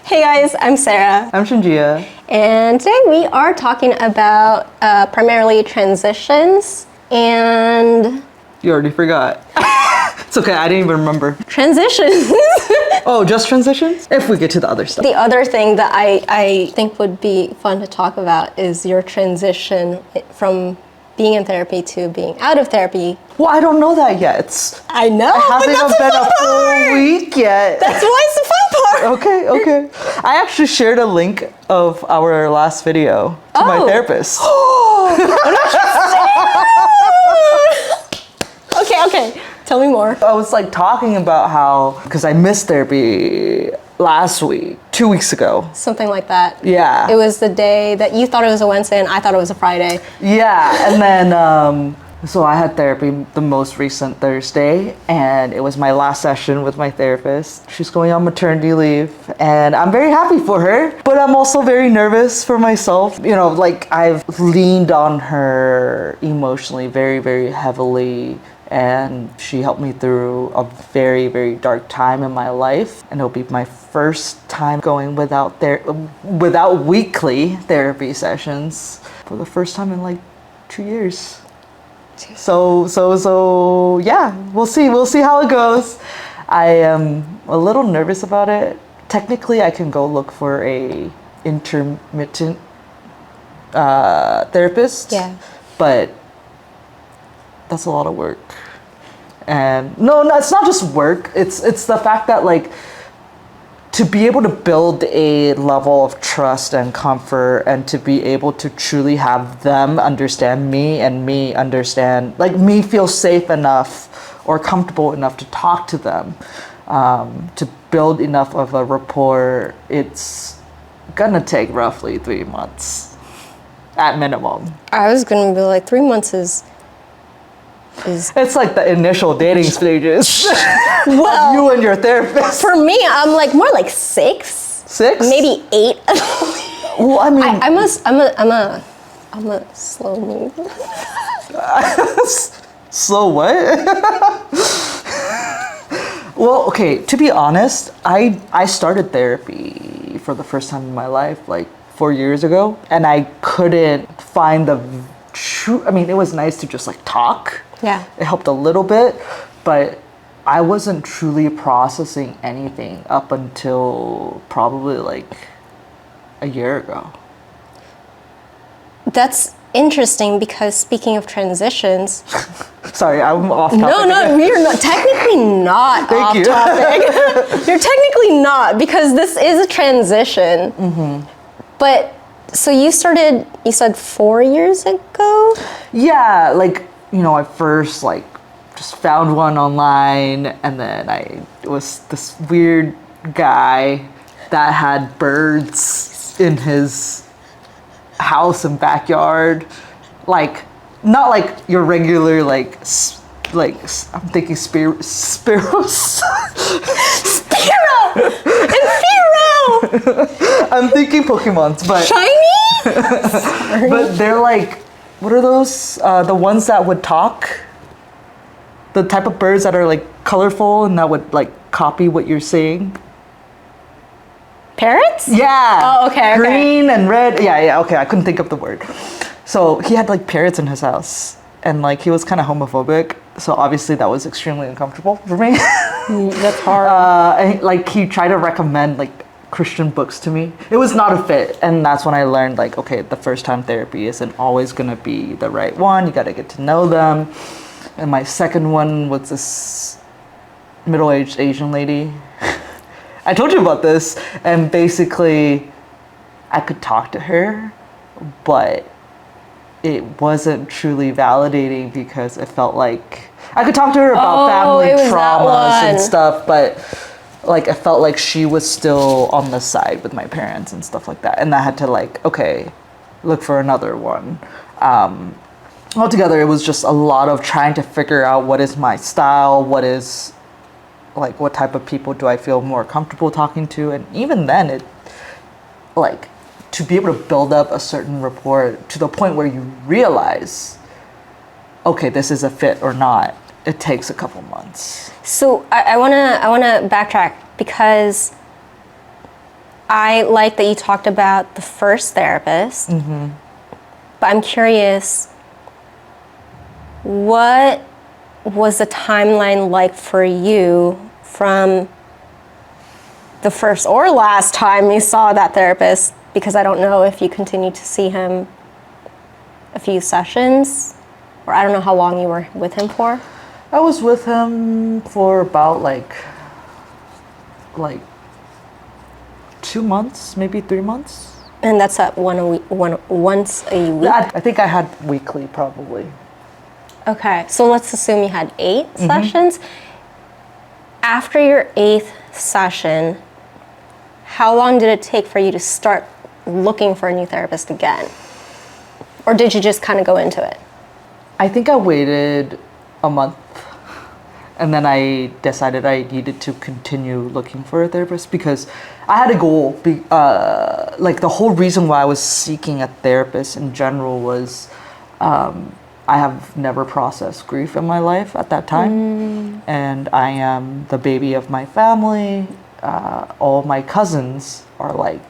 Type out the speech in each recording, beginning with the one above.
Hey guys, I'm Sarah. I'm Shengjia. And today we are talking about primarily transitions and... You already forgot. It's okay, I didn't even remember. Transitions. Oh, just transitions? If we get to the other stuff. The other thing that I think would be fun to talk about is your transition from being in therapy to being out of therapy. Well, I don't know that yet. I know, It hasn't but even that's been the fun a full part. week yet. That's why it's the fun part. Okay. I actually shared a link of our last video to my therapist. Okay. Tell me more. I was like talking about how, because I missed therapy last week, 2 weeks ago. Something like that. Yeah. It was the day that you thought it was a Wednesday and I thought it was a Friday. Yeah, and then, so I had therapy the most recent Thursday, and it was my last session with my therapist. She's going on maternity leave, and I'm very happy for her, but I'm also very nervous for myself. You know, like I've leaned on her emotionally very, very heavily, and she helped me through a very, very dark time in my life, and it'll be my first time going without weekly therapy sessions for the first time in like 2 years. So yeah, we'll see how it goes. I am a little nervous about it. Technically, I can go look for a intermittent therapist. Yeah. But that's a lot of work. And no, it's not just work. It's the fact that like to be able to build a level of trust and comfort, and to be able to truly have them understand me and me understand, like me feel safe enough or comfortable enough to talk to them, to build enough of a rapport, it's gonna take roughly 3 months at minimum. I was gonna be like 3 months is It's like the initial dating stages. well, You and your therapist. for me, I'm like more like 6, 6? maybe 8. Well, I mean, I'm a slow mover. slow what? Well, okay, to be honest, I started therapy for the first time in my life like 4 years ago, and I couldn't find the true, I mean, it was nice to just like talk. Yeah. It helped a little bit, but I wasn't truly processing anything up until probably like a year ago. That's interesting because speaking of transitions, Sorry, I'm off topic. no, we're not technically not Thank off you. topic. You're technically not, because this is a transition. Mm-hmm. But so you said 4 years ago? Yeah, like, you know, I first like just found one online, and then it was this weird guy that had birds in his house and backyard, like not like your regular like I'm thinking sparrows. Spiro! I'm thinking Pokemons, but Shiny? Sorry. but they're like, what are those? The ones that would talk? The type of birds that are like colorful and that would like copy what you're saying? Parrots? Yeah. Oh, okay. Green and red. Yeah, okay. I couldn't think of the word. So he had like parrots in his house, and like he was kind of homophobic. So obviously that was extremely uncomfortable for me. That's hard. And like he tried to recommend like Christian books to me. It was not a fit, and that's when I learned like, okay, the first time therapy isn't always gonna be the right one. You got to get to know them. And my second one was this middle-aged Asian lady. I told you about this, and basically I could talk to her, but it wasn't truly validating because it felt like I could talk to her about family traumas and stuff, but like it felt like she was still on the side with my parents and stuff like that, and I had to like, okay, look for another one. Altogether, it was just a lot of trying to figure out what is my style, what is like, what type of people do I feel more comfortable talking to, and even then, it like to be able to build up a certain rapport to the point where you realize, okay, this is a fit or not. It takes a couple months. So I wanna backtrack, because I like that you talked about the first therapist, but I'm curious, what was the timeline like for you from the first or last time you saw that therapist? Because I don't know if you continued to see him a few sessions, or I don't know how long you were with him for. I was with him for about like 2 months, maybe 3 months. And that's at once a week? I think I had weekly probably. Okay, so let's assume you had 8 sessions. After your 8th session, how long did it take for you to start looking for a new therapist again? Or did you just kind of go into it? I think I waited a month, and then I decided I needed to continue looking for a therapist because I had a goal. Like the whole reason why I was seeking a therapist in general was I have never processed grief in my life at that time. And I am the baby of my family. All of my cousins are like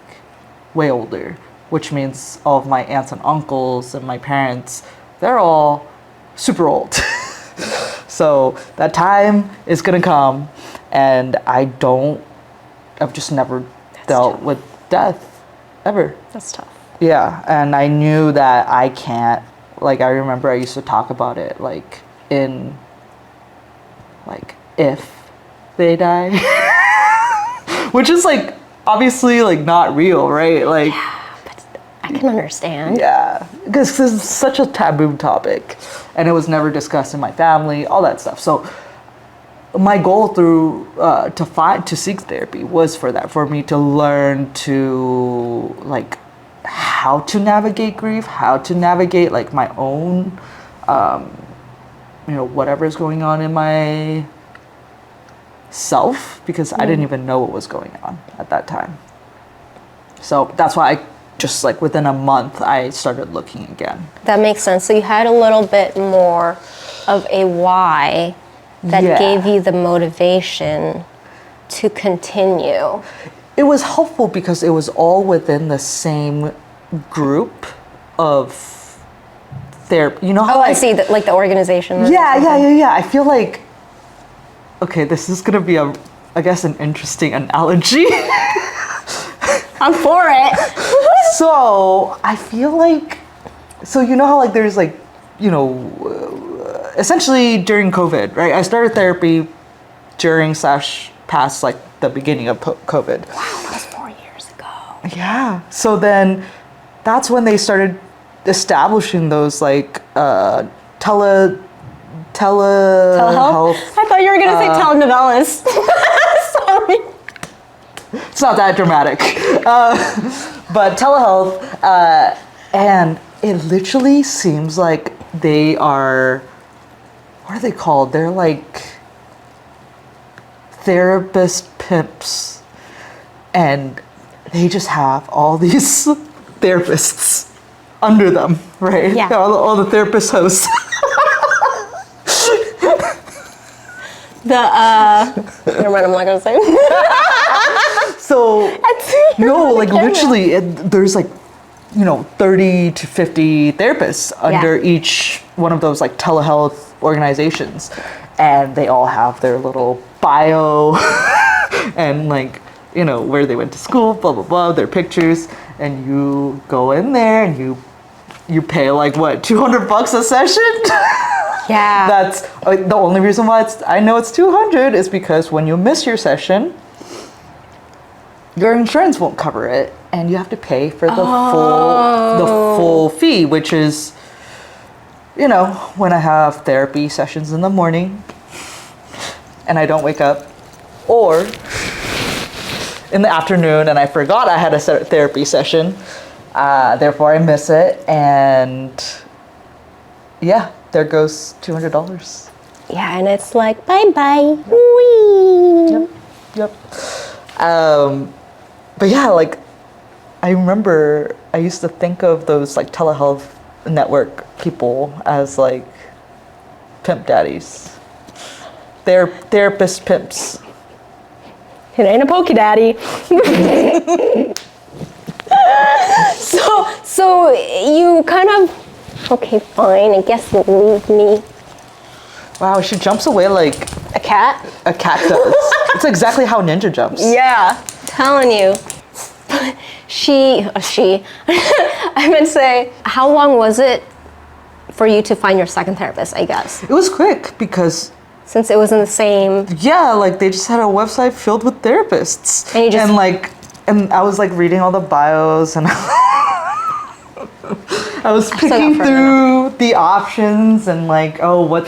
way older, which means all of my aunts and uncles and my parents, they're all super old. So that time is gonna come, and I've just never dealt with death ever. That's tough. Yeah, and I knew that I can't, like, I remember I used to talk about it, like, if they die, which is, like, obviously, like, not real, right? Like, Yeah, but I can understand. yeah, because this is such a taboo topic, and it was never discussed in my family, all that stuff. So my goal through to seek therapy was for me to learn to, like, how to navigate grief, how to navigate, like, my own whatever's going on in my self, because I didn't even know what was going on at that time. So that's why I just, like, within a month I started looking again. That makes sense. So you had a little bit more of a why that Yeah. gave you the motivation to continue. It was helpful because it was all within the same group of therapy. You know how, Oh, I see. Like the organization. or Yeah, something. yeah. I feel like, okay, this is gonna be I guess an interesting analogy. I'm for it. So I feel like, so you know how, like, there's, like, essentially during COVID, right? I started therapy past, like, the beginning of COVID. Wow, that was 4 years ago. Yeah. So then that's when they started establishing those, like, telehealth. I thought you were gonna say telenovelas. Sorry. It's not that dramatic. But telehealth, and it literally seems like they are, what are they called? They're like therapist pimps, and they just have all these therapists under them, right? Yeah. All the therapist hosts. Never mind, I'm not gonna say. So no, like, literally, there's, like, 30 to 50 therapists under each one of those, like, telehealth organizations, and they all have their little bio and, like, where they went to school, blah blah blah, their pictures, and you go in there and you pay, like, what, $200 a session. Yeah. That's the only reason why I know it's 200 is because when you miss your session, your insurance won't cover it, and you have to pay for the full fee, which is, when I have therapy sessions in the morning and I don't wake up, or in the afternoon and I forgot I had a therapy session, therefore I miss it, and yeah, there goes $200. Yeah, and it's like, bye-bye. Whee! Yep. But yeah, like, I remember I used to think of those, like, telehealth network people as, like, pimp daddies. They're therapist pimps. It ain't a Poke Daddy. So you kind of, okay, fine, I guess you'll leave me. Wow, she jumps away like A cat? a cat does. It's exactly how Ninja jumps. Yeah, telling you. I meant to say, how long was it for you to find your second therapist, I guess? It was quick because, Since it was in the same, yeah, like they just had a website filled with therapists. And you just- and I was like reading all the bios and I was still picking got through the options and like, oh, what?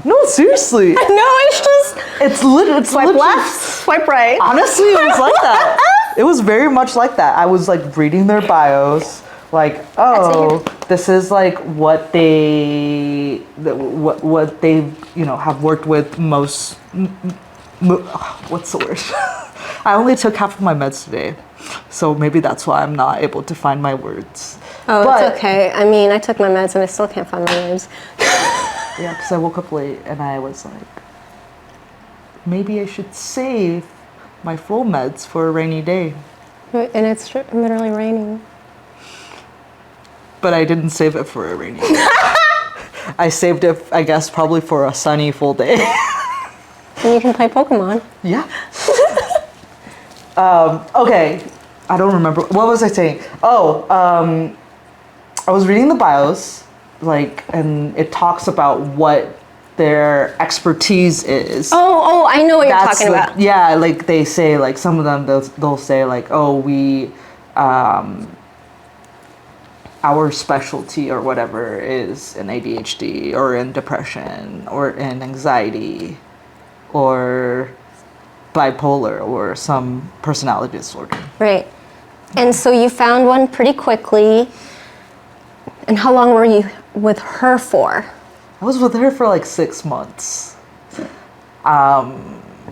No, seriously. No, it's just It's swipe literally- left, swipe right. Honestly, it was like that. It was very much like that. I was like reading their bios, like, oh, this is like what they have worked with most. What's the word? I only took half of my meds today, so maybe that's why I'm not able to find my words. Oh, But- it's okay. I mean, I took my meds and I still can't find my words. Yeah, because I woke up late and I was like, maybe I should save my full meds for a rainy day. And it's literally raining. But I didn't save it for a rainy day. I saved it, I guess, probably for a sunny full day. And you can play Pokemon. Yeah. Okay. I don't remember. What was I saying? Oh, I was reading the bios, like, and it talks about what their expertise is. Oh, I know what you're That's talking like, about. yeah, like they say, like some of them they'll say like, oh, we, our specialty or whatever is in ADHD or in depression or in anxiety or bipolar or some personality disorder. Right. And so you found one pretty quickly. And how long were you with her for? I was with her for like 6 months.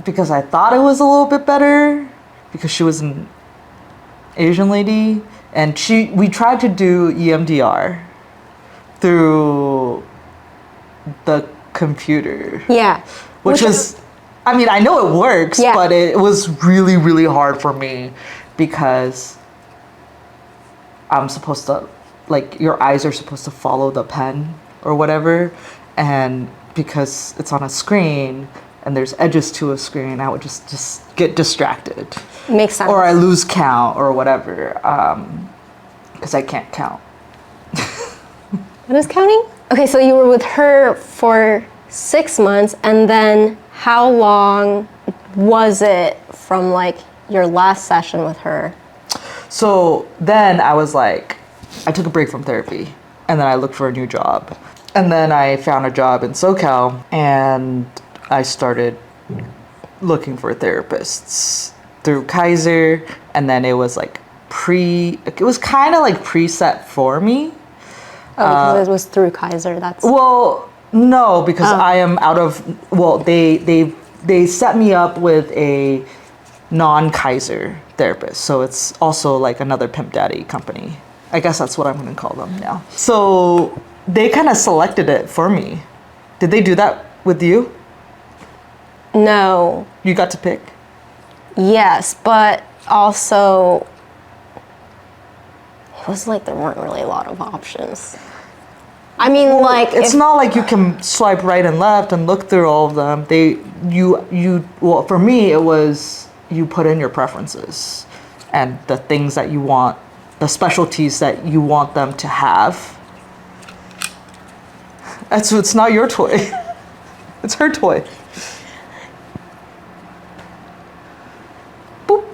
Because I thought it was a little bit better because she was an Asian lady and we tried to do EMDR through the computer. Yeah. Which was, I mean, I know it works, Yeah. but it was really, really hard for me because I'm supposed to, like, your eyes are supposed to follow the pen or whatever. And because it's on a screen and there's edges to a screen, I would just get distracted. Makes sense. Or I lose count or whatever, because I can't count. What is counting? Okay, so you were with her for 6 months, and then how long was it from like your last session with her? So then I was like, I took a break from therapy and then I looked for a new job. And then I found a job in SoCal and I started looking for therapists through Kaiser. And then it was like it was kind of like preset for me. Oh, because it was through Kaiser. That's Well, no, because I am out of, well, they set me up with a non-Kaiser therapist. So it's also like another pimp daddy company. I guess that's what I'm going to call them now. So they kind of selected it for me. Did they do that with you? no. You got to pick? Yes, but also it was like there weren't really a lot of options. I mean, like It's if- not like you can swipe right and left and look through all of them. Well, for me, it was you put in your preferences and the things that you want, the specialties that you want them to have. It's not your toy. It's her toy. Boop.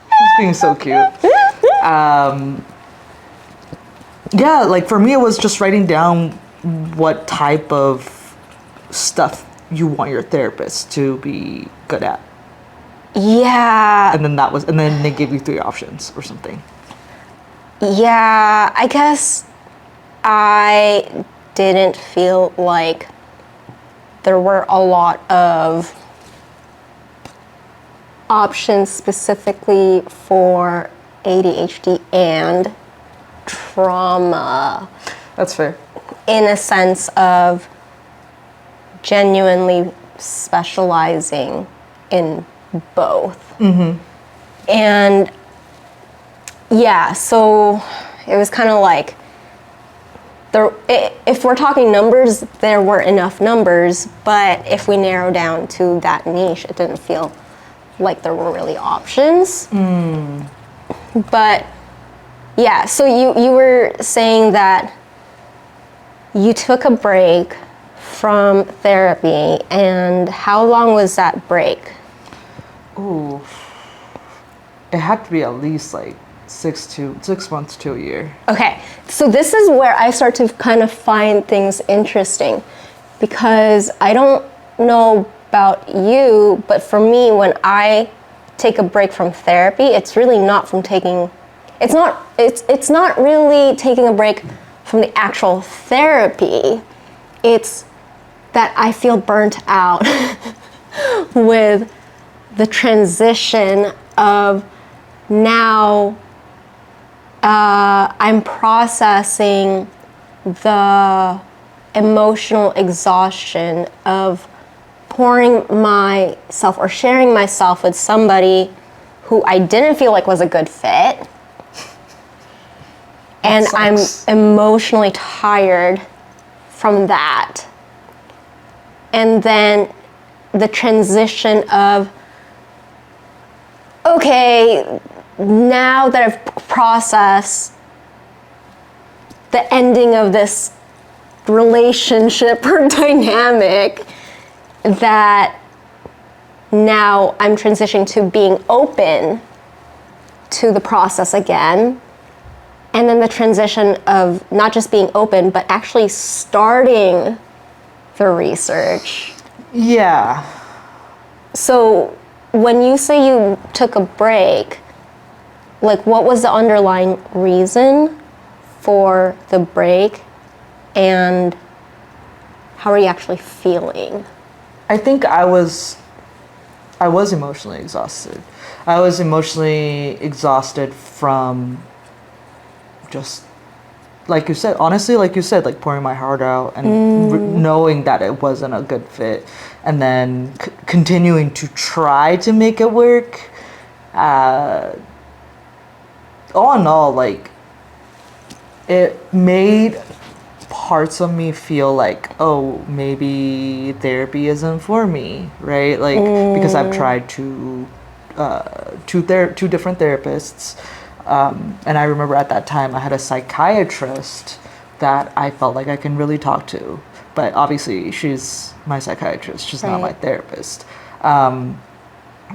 She's being so cute. Yeah, like for me, it was just writing down what type of stuff you want your therapist to be good at. yeah, And then they give you 3 options or something. yeah, I guess I didn't feel like there were a lot of options specifically for ADHD and trauma, That's fair. in a sense of genuinely specializing in both. And yeah, so it was kind of like, if we're talking numbers, there weren't enough numbers, but if we narrow down to that niche, it didn't feel like there were really options. But yeah, so you were saying that you took a break from therapy, and how long was that break? Ooh, it had to be at least like 6 months to a year. Okay, so this is where I start to kind of find things interesting, because I don't know about you, but for me, when I take a break from therapy, it's really not from taking, it's not really taking a break from the actual therapy. It's that I feel burnt out with the transition of now I'm processing the emotional exhaustion of pouring myself or sharing myself with somebody who I didn't feel like was a good fit. And I'm emotionally tired from that. And then the transition of, okay, now that I've processed the ending of this relationship or dynamic, that now I'm transitioning to being open to the process again. And then the transition of not just being open, but actually starting the research. Yeah. So when you say you took a break, like what was the underlying reason for the break, and how are you actually feeling? I think I was emotionally exhausted. I was emotionally exhausted from just, like you said, honestly, like you said, like pouring my heart out and knowing that it wasn't a good fit, and then continuing to try to make it work. All in all, like, it made parts of me feel like, oh, maybe therapy isn't for me, right? Like, because I've tried two different therapists. And I remember at that time I had a psychiatrist that I felt like I can really talk to. But obviously she's my psychiatrist, she's not my therapist.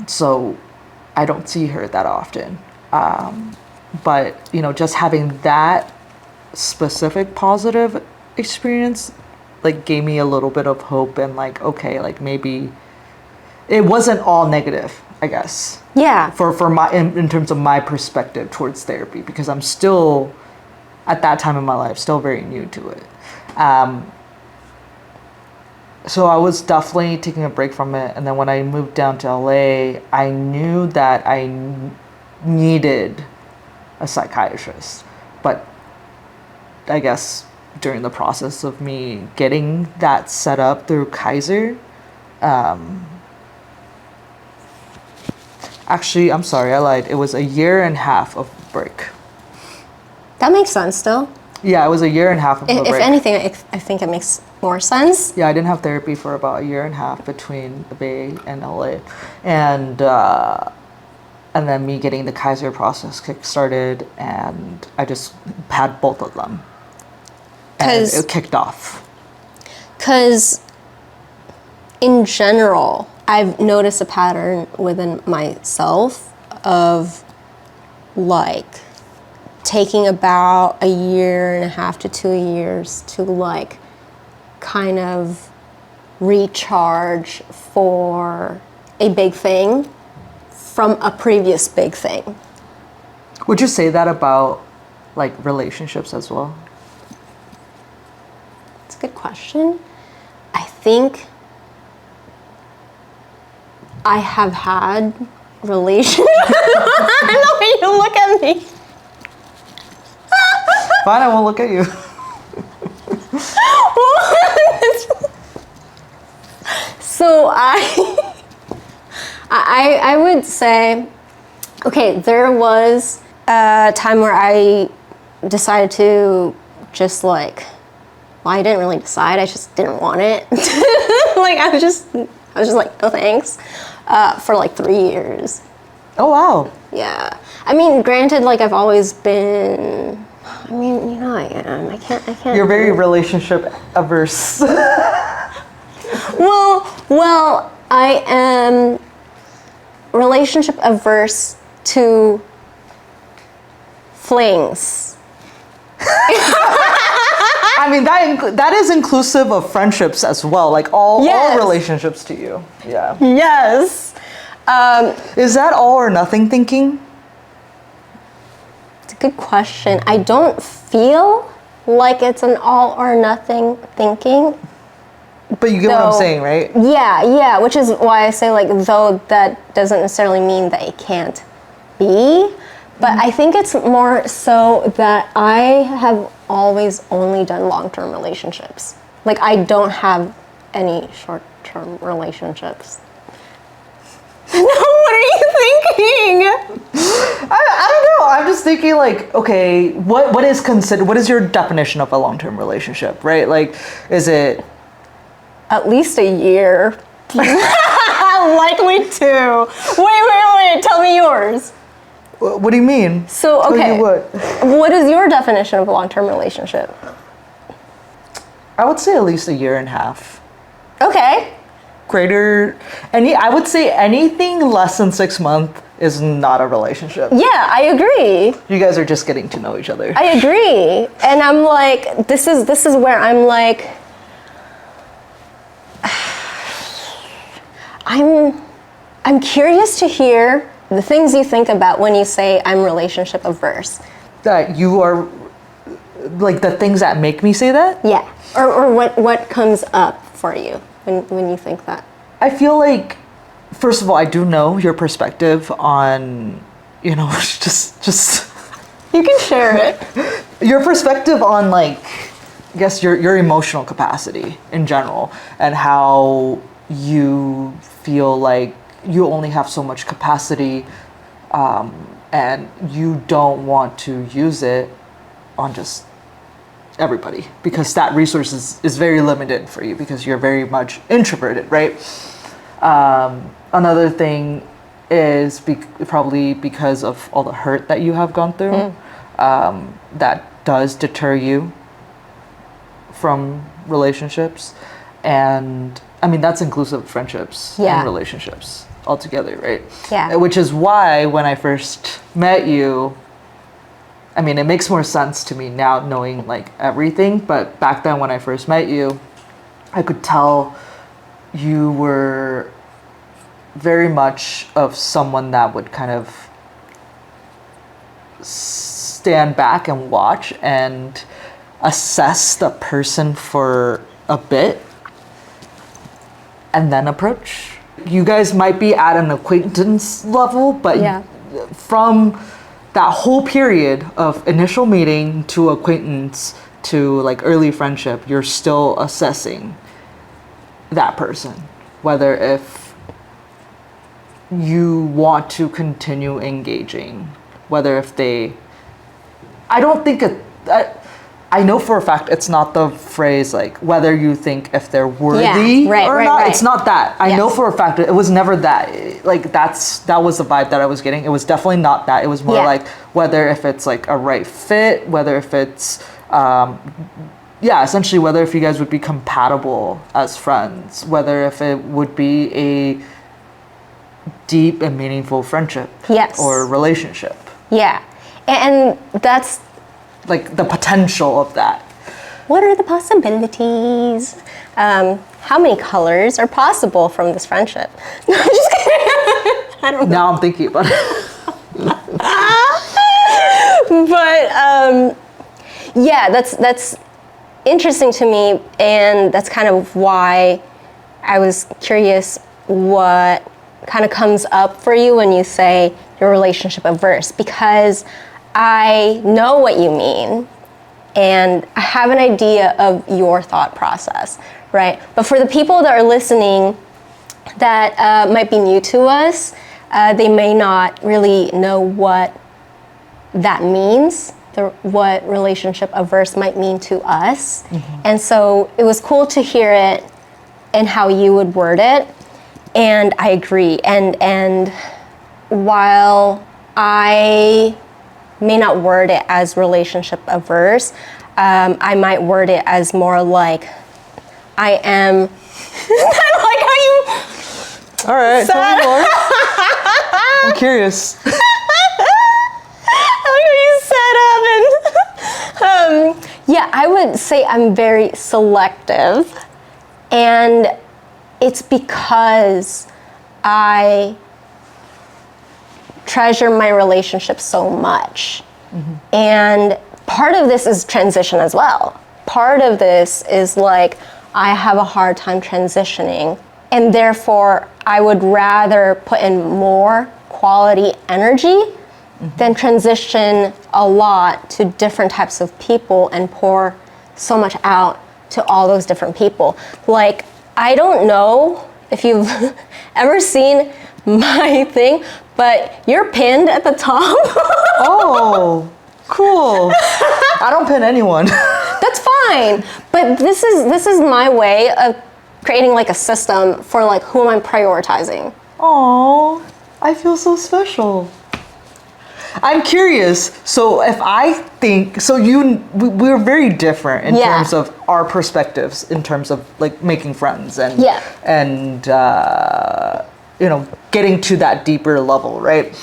So I don't see her that often. But, you know, just having that specific positive experience, like, gave me a little bit of hope, and like, okay, like maybe it wasn't all negative, I guess. Yeah. For my in terms of my perspective towards therapy, because I'm still at that time in my life still very new to it. So I was definitely taking a break from it, and then when I moved down to LA, I knew that I needed a psychiatrist. But I guess during the process of me getting that set up through Kaiser, actually, I'm sorry, I lied. It was a year and a half of break. That makes sense still. Yeah, it was a year and a half of a break. If anything, I think it makes more sense. Yeah, I didn't have therapy for about a year and a half between the Bay and LA. And then me getting the Kaiser process kick-started, and I just had both of them. And it kicked off. Because in general, I've noticed a pattern within myself of, like, taking about a year and a half to 2 years to, like, kind of recharge for a big thing from a previous big thing. Would you say that about, like, relationships as well? It's a good question. I think I have had relationships. I know when you look at me. Fine, I won't look at you. So I would say, okay, there was a time where I decided to just like, well, I didn't really decide, I just didn't want it. Like I was just like, no thanks, for like 3 years. Oh, wow. Yeah. I mean, granted, like I've always been, I mean, you know, I am. I can't. You're very relationship averse. Well, I am relationship averse to flings. I mean, that is inclusive of friendships as well, like all relationships to you. Yeah. Yes. Is that all or nothing thinking? It's a good question. I don't feel like it's an all or nothing thinking. But you get what I'm saying, right? Yeah, which is why I say, like, though that doesn't necessarily mean that it can't be, but I think it's more so that I have always only done long-term relationships. Like, I don't have any short-term relationships. No, what are you thinking? I don't know. I'm just thinking, like, okay, what is your definition of a long-term relationship, right? Like, is it at least a year? Likely 2. Wait, tell me yours. What do you mean? So, okay, what is your definition of a long-term relationship? I would say at least a year and a half. Okay. I would say anything less than 6 months is not a relationship. Yeah, I agree. You guys are just getting to know each other. I agree. And I'm like, this is where I'm like, I'm curious to hear the things you think about when you say I'm relationship averse. That you are, like, the things that make me say that? Yeah. Or what comes up for you when you think that? I feel like, first of all, I do know your perspective on, you know, just you can share it. Your perspective on, like, I guess your emotional capacity in general, and how you feel like you only have so much capacity, and you don't want to use it on just everybody, because that resource is very limited for you because you're very much introverted, right? Another thing is probably because of all the hurt that you have gone through, that does deter you from relationships. And I mean, that's inclusive of friendships and relationships altogether, right? Yeah. Which is why when I first met you, I mean, it makes more sense to me now knowing, like, everything, but back then when I first met you, I could tell you were very much of someone that would kind of stand back and watch and assess the person for a bit and then approach. You guys might be at an acquaintance level, but from that whole period of initial meeting to acquaintance to, like, early friendship, you're still assessing that person, whether if you want to continue engaging, whether if they, I don't think I know for a fact it's not the phrase, like, whether you think if they're worthy or not. Right. It's not that. I know for a fact it was never that. Like, that was the vibe that I was getting. It was definitely not that. It was more like whether if it's, like, a right fit, whether if it's essentially whether if you guys would be compatible as friends, whether if it would be a deep and meaningful friendship or relationship. Yeah. And that's, like, the potential of that. What are the possibilities? How many colors are possible from this friendship? No, I'm just kidding. I don't know. Now I'm thinking about it. But yeah, that's interesting to me, and that's kind of why I was curious what kind of comes up for you when you say you're relationship averse, because I know what you mean, and I have an idea of your thought process, right? But for the people that are listening that might be new to us. They may not really know what that means, what relationship averse might mean to us. And so it was cool to hear it and how you would word it. And I agree. And while I may not word it as relationship averse, I might word it as more like I am. I like how you. All right, tell me more. I'm curious. I like how you set up and. Yeah, I would say I'm very selective, and it's because I treasure my relationship so much. And part of this is transition as well. Part of this is like I have a hard time transitioning, and therefore I would rather put in more quality energy than transition a lot to different types of people and pour so much out to all those different people. Like, I don't know if you've ever seen my thing, but you're pinned at the top. Oh, cool. I don't pin anyone. That's fine. But this is my way of creating like a system for like who am I prioritizing. Oh, I feel so special. I'm curious. So if I think, so we're very different in terms of our perspectives, in terms of like making friends and you know, getting to that deeper level, right?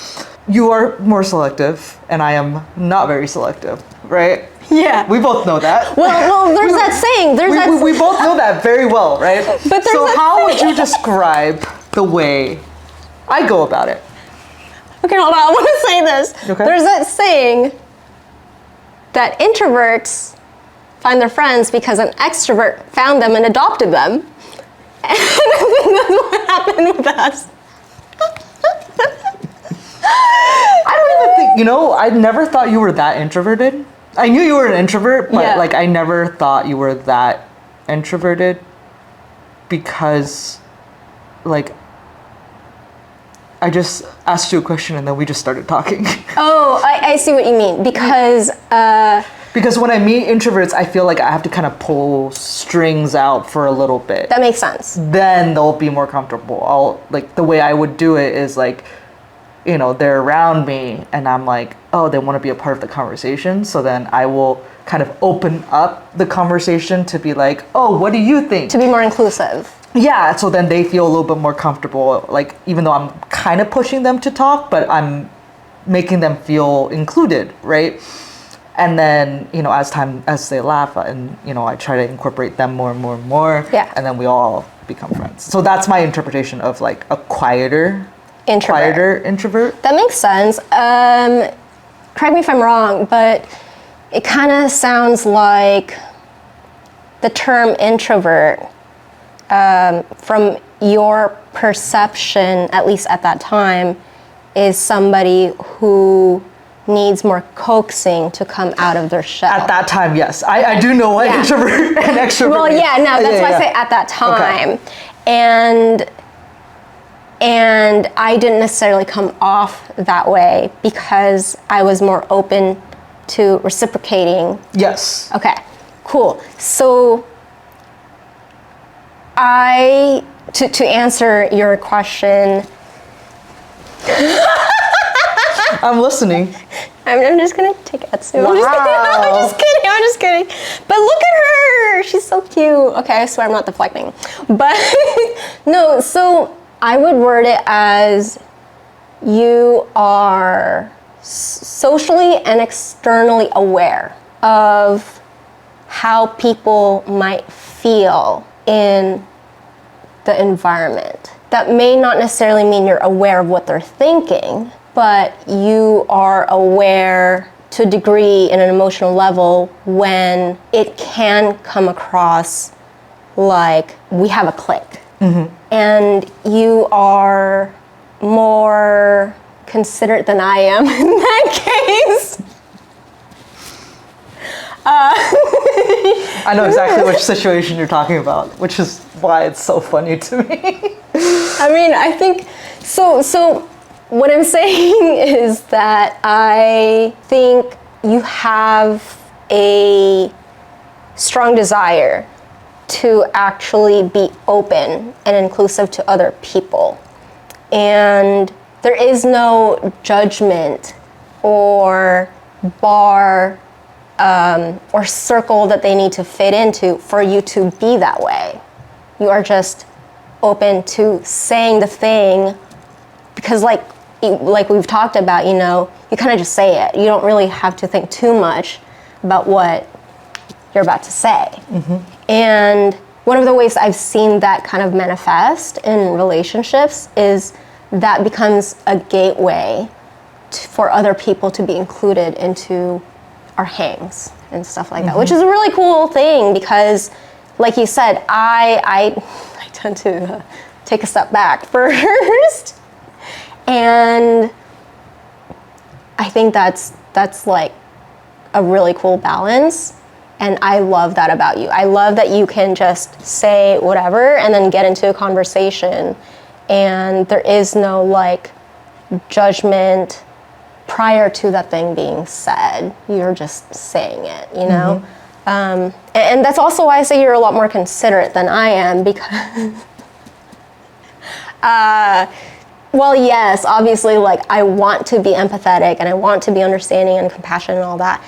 You are more selective, and I am not very selective, right? Yeah. We both know that. Well, there's that saying. We both know that very well, right? But so how would you describe the way I go about it? Okay, hold on. I want to say this. Okay. There's that saying that introverts find their friends because an extrovert found them and adopted them. And I think that's what happened with us. I don't even think, you know, I never thought you were that introverted. I knew you were an introvert, but like I never thought you were that introverted because like I just asked you a question and then we just started talking. Oh, I see what you mean. Because when I meet introverts, I feel like I have to kind of pull strings out for a little bit. That makes sense. Then they'll be more comfortable. Like the way I would do it is like, you know, they're around me and I'm like, oh, they want to be a part of the conversation. So then I will kind of open up the conversation to be like, oh, what do you think? To be more inclusive. Yeah, so then they feel a little bit more comfortable, like even though I'm kind of pushing them to talk, but I'm making them feel included, right? And then, you know, as they laugh and, you know, I try to incorporate them more and more and more. Yeah. And then we all become friends. So that's my interpretation of like a quieter introvert. That makes sense. Correct me if I'm wrong, but it kind of sounds like the term introvert, from your perception, at least at that time, is somebody who needs more coaxing to come out of their shell. At that time, yes. I do know what introvert and extrovert Well, means. yeah, no, that's why I say at that time. Okay. And I didn't necessarily come off that way because I was more open to reciprocating. Yes. Okay, cool. So to answer your question, I'm listening. I'm just gonna take Etsu. Wow. I'm just kidding. But look at her, she's so cute. Okay, I swear I'm not deflecting. But no, so I would word it as you are socially and externally aware of how people might feel in the environment. That may not necessarily mean you're aware of what they're thinking, but you are aware to a degree in an emotional level when it can come across like we have a click. Mm-hmm. And you are more considerate than I am in that case. I know exactly which situation you're talking about, which is why it's so funny to me. I mean, I think so. So what I'm saying is that I think you have a strong desire to actually be open and inclusive to other people. And there is no judgment or bar or circle that they need to fit into for you to be that way. You are just open to saying the thing because like we've talked about, you know, you kind of just say it. You don't really have to think too much about what you're about to say. Mm-hmm. And one of the ways I've seen that kind of manifest in relationships is that becomes a gateway for other people to be included into our hangs and stuff like that, which is a really cool thing because, like you said, I tend to take a step back first, and I think that's like a really cool balance, and I love that about you. I love that you can just say whatever and then get into a conversation, and there is no like judgment prior to that thing being said. You're just saying it, you know? Mm-hmm. And that's also why I say you're a lot more considerate than I am because, well, yes, obviously, like, I want to be empathetic and I want to be understanding and compassionate and all that.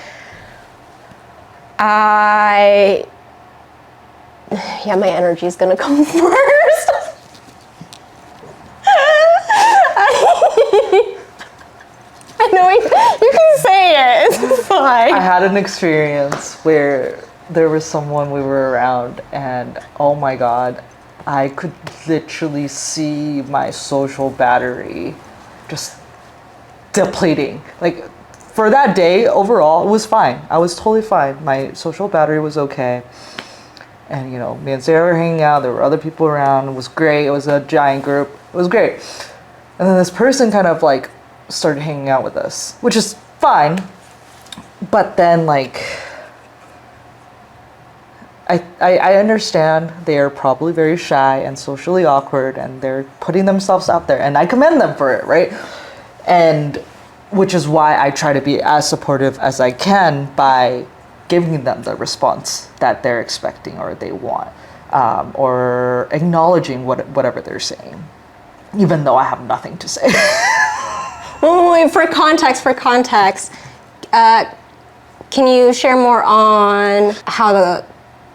Yeah, my energy is gonna come first. I know you can say it. It's fine. I had an experience where there was someone we were around, and oh my god, I could literally see my social battery just depleting. Like, for that day, overall, it was fine. I was totally fine. My social battery was okay. And, you know, me and Sarah were hanging out. There were other people around. It was great. It was a giant group. It was great. And then this person kind of, like, started hanging out with us, which is fine. But then, like, I understand they're probably very shy and socially awkward, and they're putting themselves out there, and I commend them for it, right? And which is why I try to be as supportive as I can by giving them the response that they're expecting or they want, or acknowledging whatever they're saying, even though I have nothing to say. Wait, for context, can you share more on how the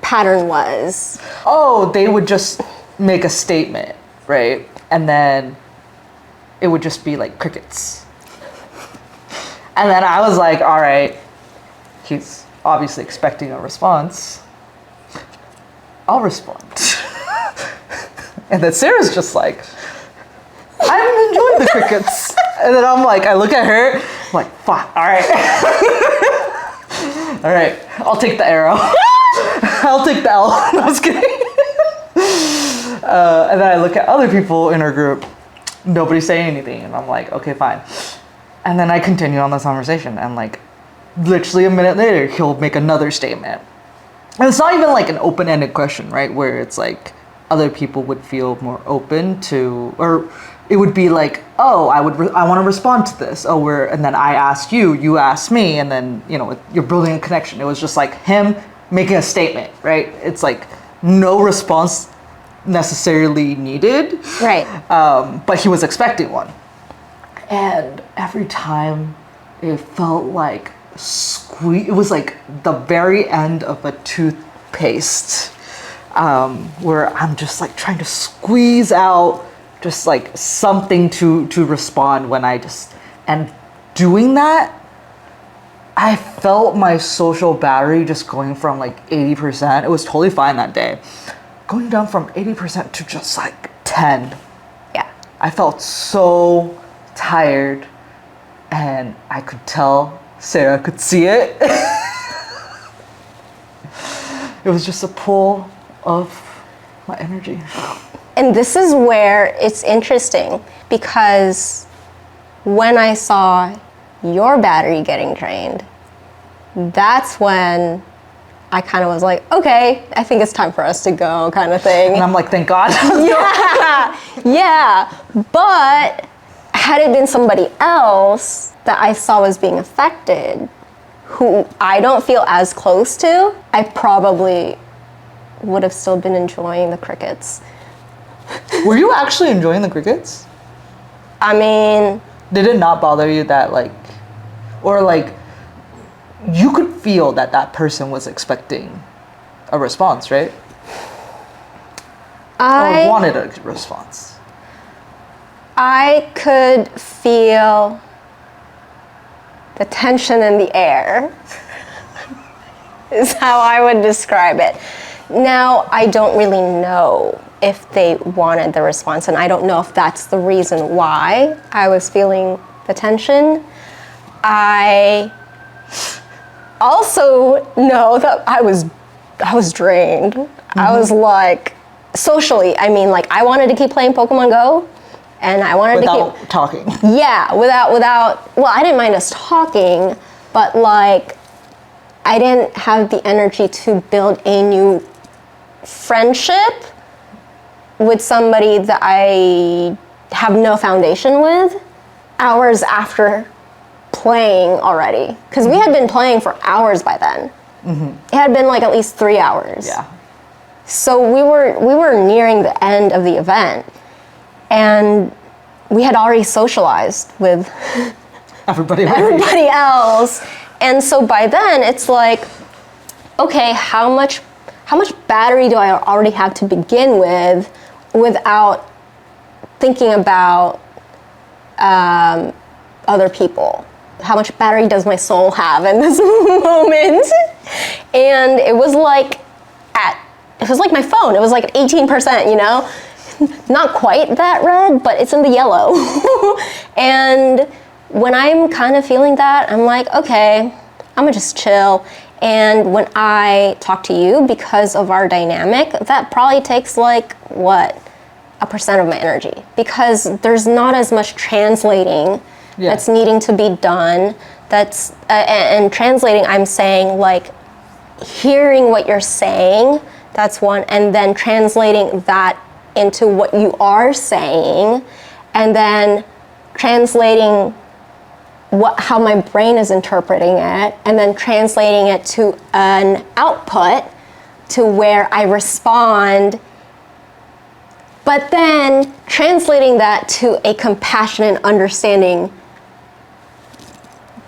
pattern was? Oh, they would just make a statement, right? And then it would just be like crickets. And then I was like, all right, he's obviously expecting a response. I'll respond. And then Sarah's just like, I'm enjoying the crickets. And then I'm like, I look at her, I'm like, fuck, all right. All right, I'll take the arrow. I'll take the L. No, I was kidding. And then I look at other people in our group, nobody's saying anything, and I'm like, okay, fine. And then I continue on this conversation, and like, literally a minute later, he'll make another statement. And it's not even like an open-ended question, right? Where it's like, other people would feel more open to, or it would be like, oh, I want to respond to this. Oh, and then I asked you, you asked me, and then, you know, you're building a connection. It was just like him making a statement, right? It's like no response necessarily needed. Right. But he was expecting one. And every time it felt like it was like the very end of a toothpaste, where I'm just like trying to squeeze out just like something to respond when and doing that, I felt my social battery just going from like 80%. It was totally fine that day. Going down from 80% to just like 10. Yeah. I felt so tired, and I could tell Sarah could see it. It was just a pull of my energy. And this is where it's interesting, because when I saw your battery getting drained, that's when I kind of was like, okay, I think it's time for us to go, kind of thing. And I'm like, thank God. Yeah. yeah. But had it been somebody else that I saw was being affected, who I don't feel as close to, I probably would have still been enjoying the crickets. Were you actually enjoying the crickets? I mean, Did it not bother you that like, or like, you could feel that that person was expecting a response, right? Or wanted a response. I could feel the tension in the air, is how I would describe it. Now, I don't really know if they wanted the response, and I don't know if that's the reason why I was feeling the tension. I also know that I was drained. I was like, socially, I mean, like, I wanted to keep playing Pokemon Go, and I wanted to keep talking. Yeah, without. Well, I didn't mind us talking, but like, I didn't have the energy to build a new friendship with somebody that I have no foundation with hours after playing already. Because we had been playing for hours by then. It had been like at least 3 hours. Yeah. So we were nearing the end of the event, and we had already socialized with Everybody else. And so by then it's like, okay, how much battery do I already have to begin with without thinking about other people? How much battery does my soul have in this moment? And it was like my phone. It was like at 18%, you know? Not quite that red, but it's in the yellow. And when I'm kind of feeling that, I'm like, okay, I'm gonna just chill. And when I talk to you, because of our dynamic, that probably takes like, what, 1% of my energy. Because there's not as much translating that's needing to be done. That's, and translating, I'm saying like, hearing what you're saying, that's one, and then translating that into what you are saying, and then translating how my brain is interpreting it, and then translating it to an output to where I respond, but then translating that to a compassionate, understanding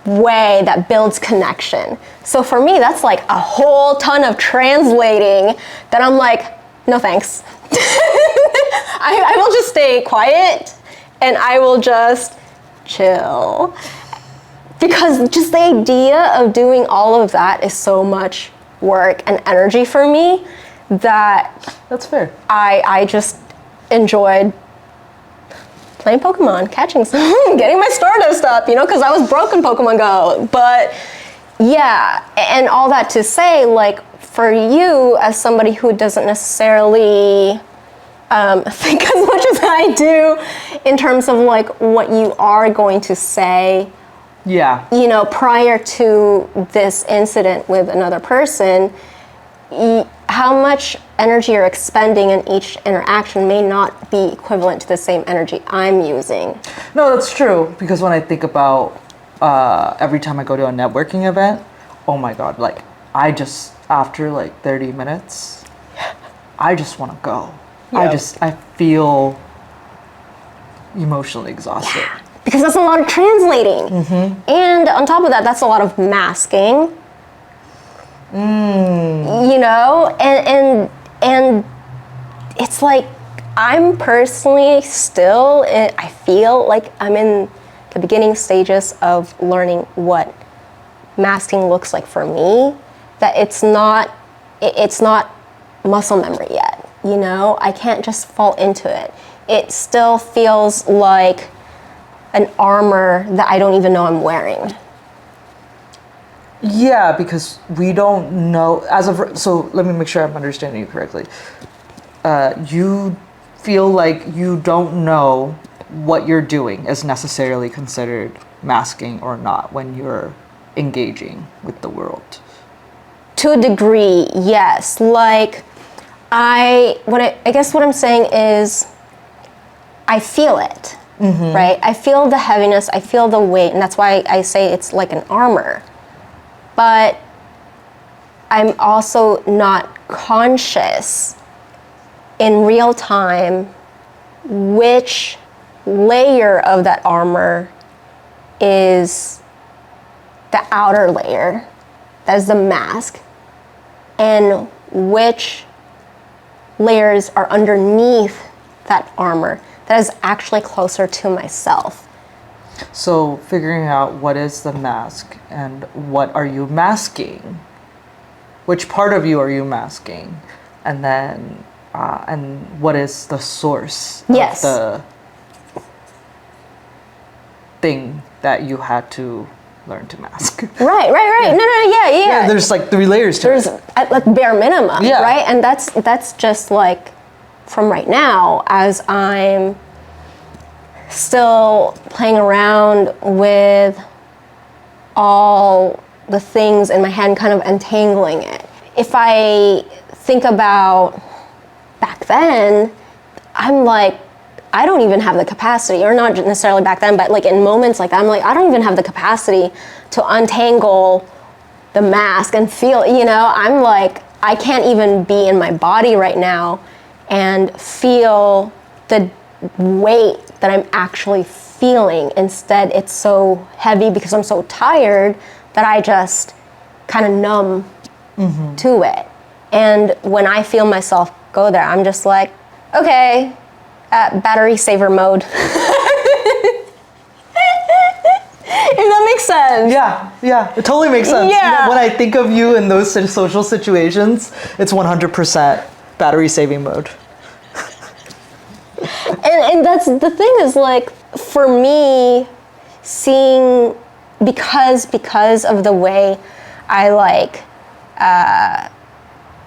way that builds connection. So for me, that's like a whole ton of translating that I'm like, no thanks. I will just stay quiet and I will just chill. Because just the idea of doing all of that is so much work and energy for me that That's fair. I just enjoyed playing Pokemon, catching some, getting my Stardust up, you know, because I was broke in Pokemon Go. But yeah, and all that to say, like, for you as somebody who doesn't necessarily think as much as I do in terms of like what you are going to say, you know, prior to this incident with another person, how much energy you're expending in each interaction may not be equivalent to the same energy I'm using. No, that's true. Because when I think about every time I go to a networking event, oh my God, like I just, after like 30 minutes, I just want to go. Yep. I feel emotionally exhausted. Yeah, because that's a lot of translating. And on top of that, that's a lot of masking. You know, and it's like, I'm personally still, I feel like I'm in the beginning stages of learning what masking looks like for me, that it's not muscle memory yet, you know? I can't just fall into it. It still feels like an armor that I don't even know I'm wearing. Yeah, because we don't know, so let me make sure I'm understanding you correctly. You feel like you don't know what you're doing is necessarily considered masking or not when you're engaging with the world. To a degree, yes. Like, I guess what I'm saying is, I feel it, right? I feel the heaviness, I feel the weight, and that's why I say it's like an armor. But I'm also not conscious in real time which layer of that armor is the outer layer, that is the mask, and which layers are underneath that armor that is actually closer to myself. So figuring out what is the mask and what are you masking, which part of you are you masking, and then and what is the source Yes. of the thing that you had to learn to mask. Right. Yeah. There's like 3 layers to There's it. at like bare minimum, Yeah. right? And that's just like from right now, as I'm still playing around with all the things in my head and kind of untangling it. If I think about back then, I'm like, I don't even have the capacity, or not necessarily back then, but like in moments like that, I'm like, I don't even have the capacity to untangle the mask and feel, I'm like, I can't even be in my body right now and feel the weight that I'm actually feeling. Instead, it's so heavy because I'm so tired that I just kind of numb to it. And when I feel myself go there, I'm just like, okay, battery saver mode. If that makes sense. Yeah, it totally makes sense. Yeah. When I think of you in those social situations, it's 100% battery saving mode. And that's the thing is like, for me, seeing, because of the way I like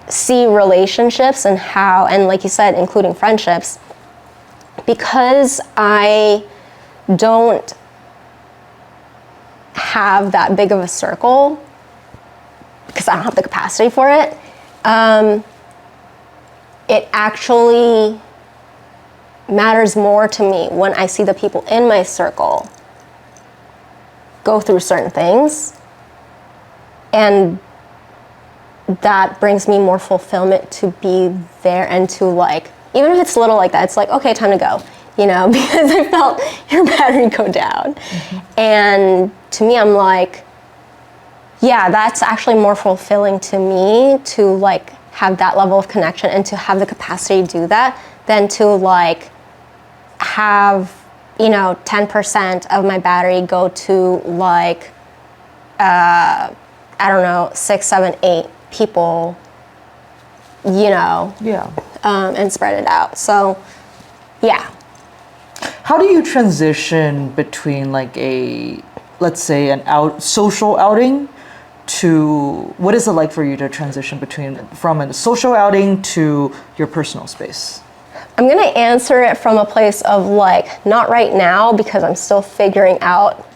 see relationships and how, and like you said, including friendships, because I don't have that big of a circle, because I don't have the capacity for it, it actually matters more to me when I see the people in my circle go through certain things, and that brings me more fulfillment to be there and to like, even if it's little like that, it's like, okay, time to go, because I felt your battery go down. And to me, I'm like, yeah, that's actually more fulfilling to me to like have that level of connection and to have the capacity to do that than to like have, 10% of my battery go to like, I don't know, 6, 7, 8 people, Yeah. and spread it out. So, yeah. How do you transition between like let's say social outing to, what is it like for you to transition from a social outing to your personal space? I'm gonna answer it from a place of like, not right now, because I'm still figuring out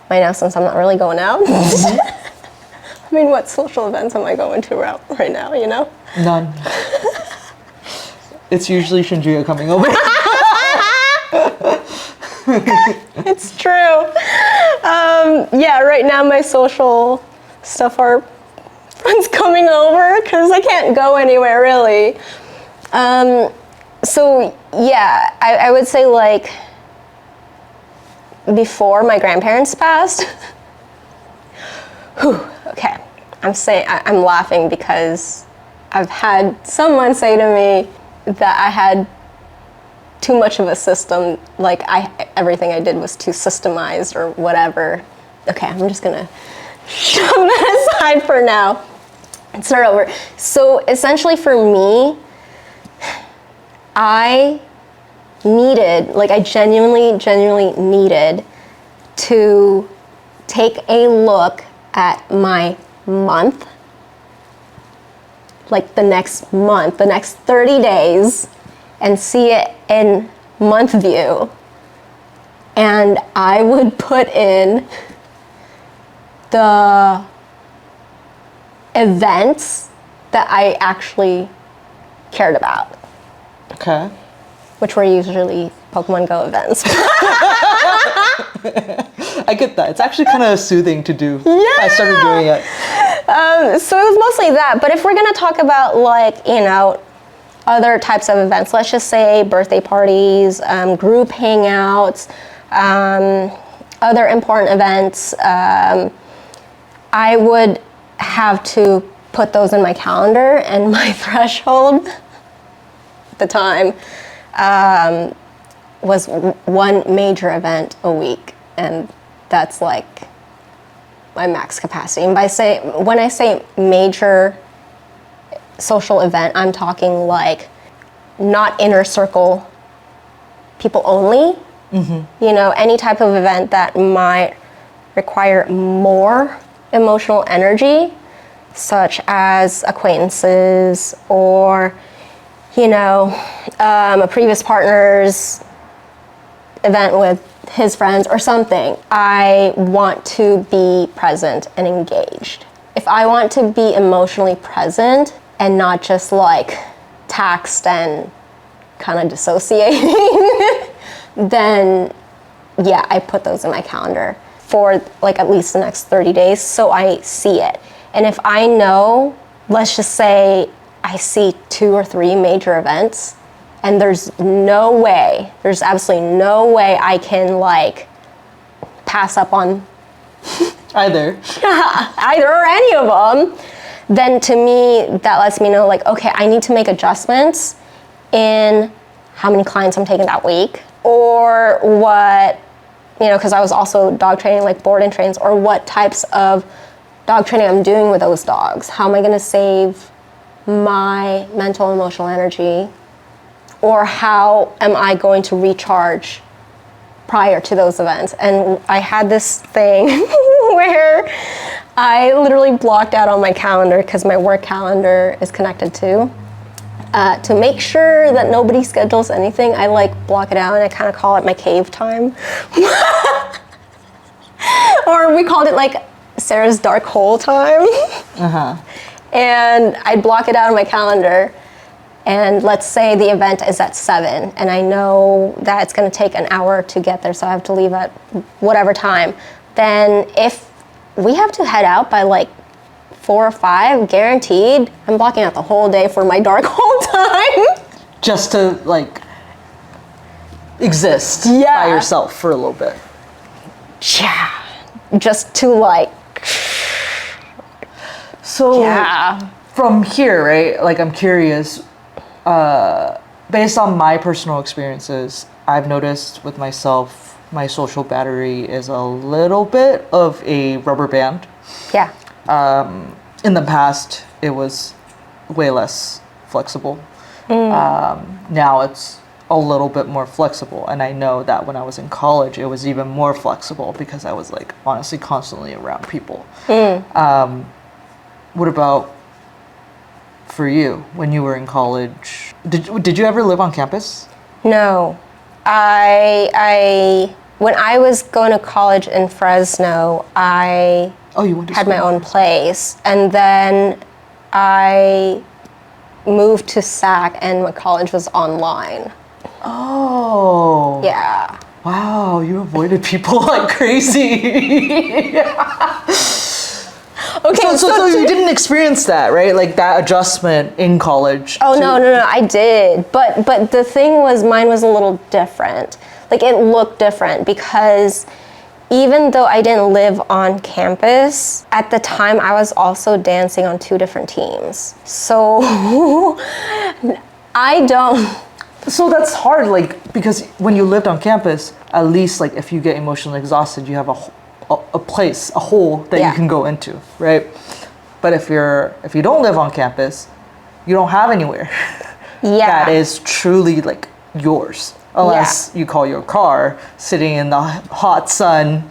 right now since I'm not really going out. I mean, what social events am I going to right now, None. It's usually Shengjia coming over. It's true. Yeah, right now my social stuff are friends coming over because I can't go anywhere really. So yeah, I would say like before my grandparents passed. Okay, I'm laughing because I've had someone say to me that I had too much of a system, like everything I did was too systemized or whatever. Okay, I'm just gonna shove that aside for now and start over. So essentially for me, I genuinely needed to take a look at my month, like the next month, the next 30 days, and see it in month view. And I would put in the events that I actually cared about. Okay. which were usually Pokemon Go events. I get that. It's actually kind of soothing to do. Yeah. I started doing it. So it was mostly that. But if we're gonna talk about like, you know, other types of events, let's just say birthday parties, group hangouts, other important events, I would have to put those in my calendar, and my threshold at the time was one major event a week, and that's like my max capacity. And when I say major social event, I'm talking like not inner circle people only. You know, any type of event that might require more emotional energy, such as acquaintances or, you know, a previous partner's event with his friends or something. I want to be present and engaged. If I want to be emotionally present and not just like taxed and kind of dissociating, then yeah, I put those in my calendar for like at least the next 30 days so I see it. And if I know, let's just say I see 2 or 3 major events, and there's absolutely no way I can like pass up on either or any of them, then to me that lets me know like, okay, I need to make adjustments in how many clients I'm taking that week, or what, you know, because I was also dog training, like board and trains, or what types of dog training I'm doing with those dogs. How am I going to save my mental, emotional energy? Or how am I going to recharge prior to those events? And I had this thing where I literally blocked out on my calendar, because my work calendar is connected to make sure that nobody schedules anything. I like block it out, and I kind of call it my cave time. Or we called it like Sarah's dark hole time. And I block it out on my calendar. And let's say the event is at 7, and I know that it's going to take an hour to get there, so I have to leave at whatever time. Then if we have to head out by like 4 or 5, guaranteed, I'm blocking out the whole day for my dark hole time. Just to like exist by yourself for a little bit. Yeah. Just to like. So from here, right? Like I'm curious. Based on my personal experiences, I've noticed with myself, my social battery is a little bit of a rubber band. Yeah. In the past, it was way less flexible. Now it's a little bit more flexible. And I know that when I was in college, it was even more flexible because I was like honestly constantly around people. What about for you when you were in college? Did you ever live on campus? No. I when I was going to college in Fresno, I had my own place, and then I moved to SAC, and my college was online. Oh. Yeah. Wow, you avoided people like crazy. Okay, so you didn't experience that, right? Like that adjustment in college. Oh, no, I did. But the thing was, mine was a little different. Like it looked different because even though I didn't live on campus, at the time I was also dancing on 2 different teams. So I don't. So that's hard, like, because when you lived on campus, at least like if you get emotionally exhausted, you have a hole that you can go into, right? But if you don't live on campus, you don't have anywhere that is truly like yours, unless you call your car sitting in the hot sun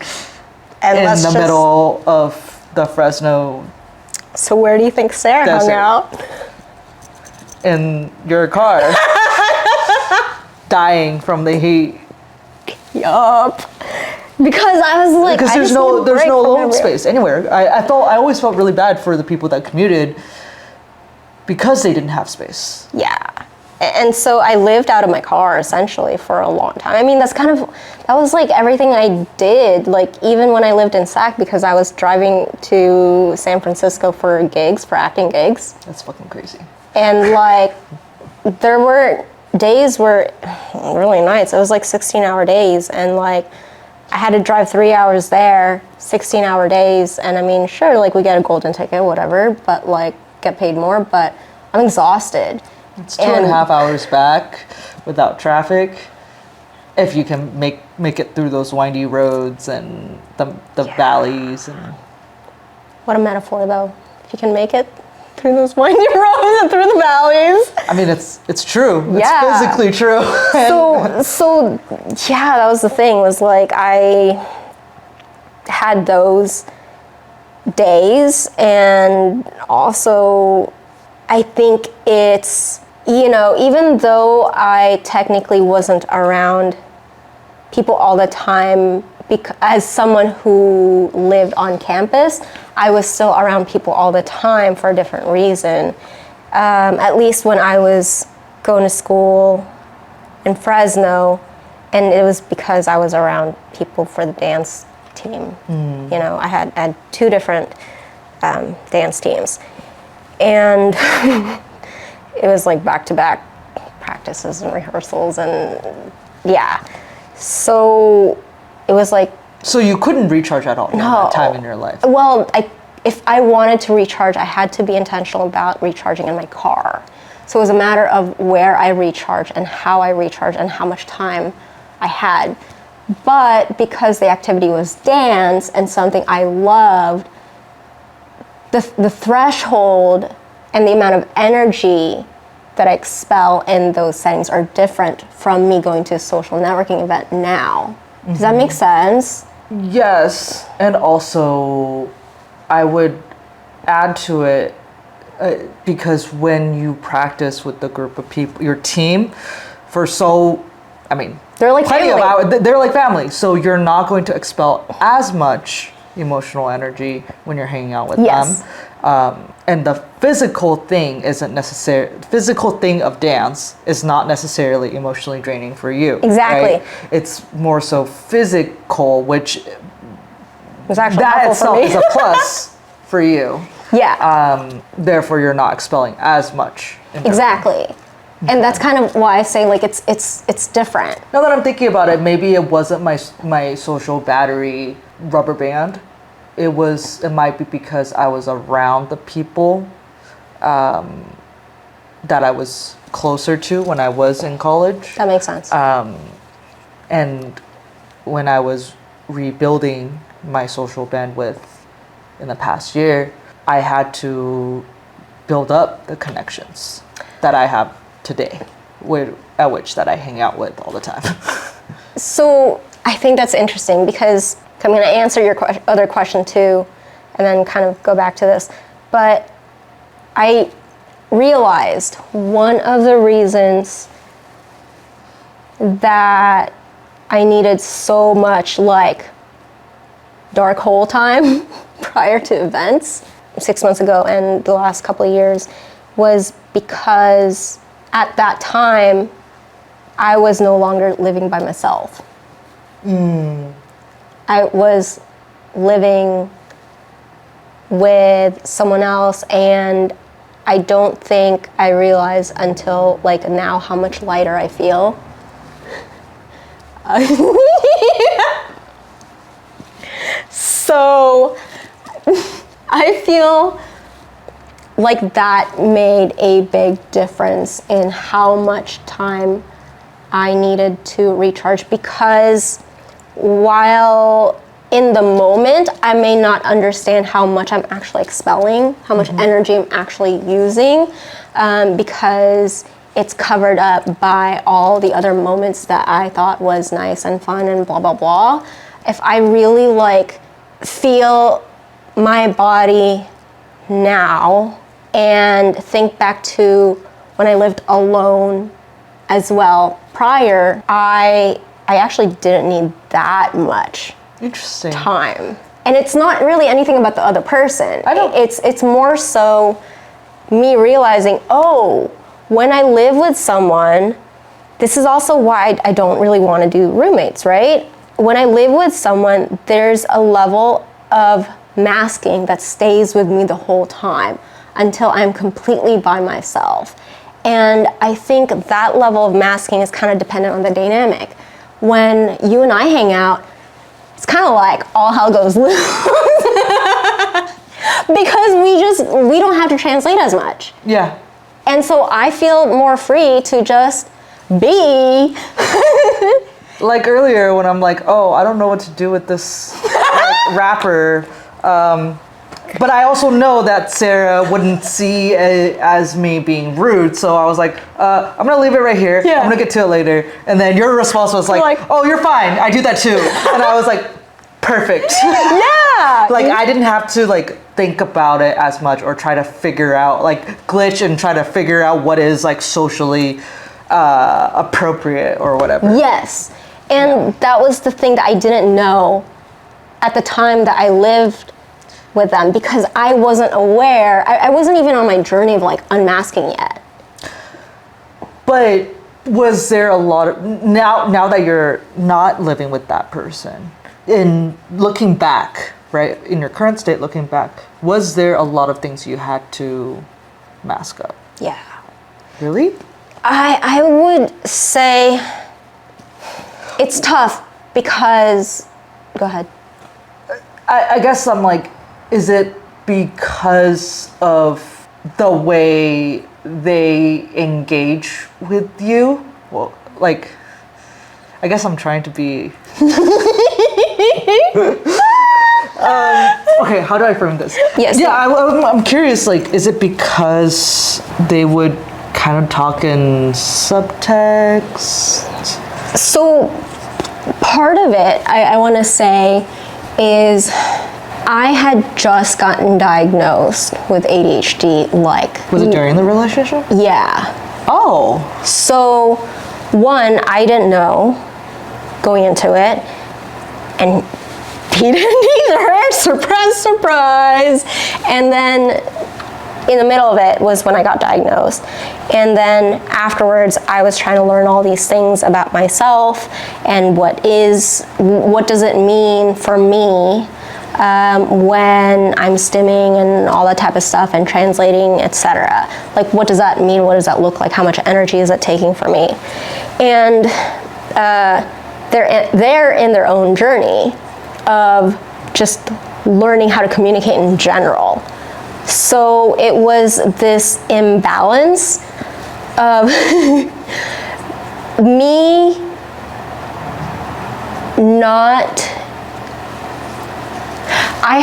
in the middle of the Fresno. So where do you think Sarah hung out? In your car, dying from the heat. Yup. Because I was like, because there's no alone space anywhere. I always felt really bad for the people that commuted because they didn't have space. Yeah. And so I lived out of my car essentially for a long time. I mean, that was like everything I did, like even when I lived in SAC, because I was driving to San Francisco for gigs, for acting gigs. That's fucking crazy. And like, there were days where, really nights, it was like 16-hour days, and like, I had to drive 3 hours there, 16-hour days, and I mean, sure, like we get a golden ticket, whatever, but like, get paid more, but I'm exhausted. It's 2.5 hours back without traffic. If you can make it through those windy roads and the valleys. And what a metaphor, though. If you can make it through those windy roads and through the valleys. I mean, it's true. Yeah. It's physically true. So yeah, that was the thing, was like I had those days, and also I think it's, even though I technically wasn't around people all the time, as someone who lived on campus, I was still around people all the time for a different reason. At least when I was going to school in Fresno, and it was because I was around people for the dance team. I had 2 different dance teams, and it was like back-to-back practices and rehearsals, and yeah. So it was like... So you couldn't recharge at all in that time in your life? Well, if I wanted to recharge, I had to be intentional about recharging in my car. So it was a matter of where I recharge and how I recharge and how much time I had. But because the activity was dance and something I loved, the threshold and the amount of energy that I expel in those settings are different from me going to a social networking event now. Does that make sense? Yes, and also I would add to it because when you practice with the group of people, your team, they're like family. They're like family, so you're not going to expel as much emotional energy when you're hanging out with them. And the physical thing of dance is not necessarily emotionally draining for you. Exactly. Right? It's more so physical, which was actually that itself is a plus for you. Yeah. Therefore, you're not expelling as much. Exactly. And that's kind of why I say like it's different. Now that I'm thinking about it, maybe it wasn't my social battery rubber band. It might be because I was around the people that I was closer to when I was in college. That makes sense. And when I was rebuilding my social bandwidth in the past year, I had to build up the connections that I have today, at which that I hang out with all the time. So I think that's interesting, because I'm going to answer your other question too, and then kind of go back to this. But I realized one of the reasons that I needed so much like dark hole time prior to events 6 months ago and the last couple of years was because at that time I was no longer living by myself. I was living with someone else, and I don't think I realized until like now how much lighter I feel. So I feel like that made a big difference in how much time I needed to recharge, because while in the moment I may not understand how much I'm actually expelling, how much energy I'm actually using, because it's covered up by all the other moments that I thought was nice and fun and blah, blah, blah. If I really like feel my body now and think back to when I lived alone as well prior, I actually didn't need that much Interesting. time. And it's not really anything about the other person. It's more so me realizing, oh, when I live with someone, this is also why I don't really want to do roommates, right? When I live with someone, there's a level of masking that stays with me the whole time until I'm completely by myself. And I think that level of masking is kind of dependent on the dynamic. When you and I hang out, it's kind of like all hell goes loose. Because we don't have to translate as much. Yeah. And so I feel more free to just be. Like earlier when I'm like, oh, I don't know what to do with this like, wrapper. But I also know that Sarah wouldn't see it as me being rude, so I was like, I'm gonna leave it right here. Yeah. I'm gonna get to it later. And then your response was like, oh, you're fine. I do that too. And I was like, perfect. Yeah. Like I didn't have to like think about it as much or try to figure out like glitch and try to figure out what is like socially appropriate or whatever. Yes. And that was the thing that I didn't know at the time that I lived with them, because I wasn't aware. I wasn't even on my journey of like unmasking yet. But was there a lot of, now that you're not living with that person, in looking back, right, in your current state looking back, was there a lot of things you had to mask up? Yeah. Really? I would say it's tough because, go ahead. I guess I'm like, is it because of the way they engage with you? Well, like, I guess I'm trying to be. Okay, how do I frame this? Yes. Yeah, I'm curious. Like, is it because they would kind of talk in subtext? So, part of it, I want to say, is I had just gotten diagnosed with ADHD, like... Was it during the relationship? Yeah. Oh. So, one, I didn't know going into it, and he didn't either. Surprise, surprise. And then in the middle of it was when I got diagnosed. And then afterwards, I was trying to learn all these things about myself and what does it mean for me when I'm stimming and all that type of stuff and translating, etc. Like, what does that mean? What does that look like? How much energy is it taking for me? And they're in their own journey of just learning how to communicate in general. So it was this imbalance of me not. I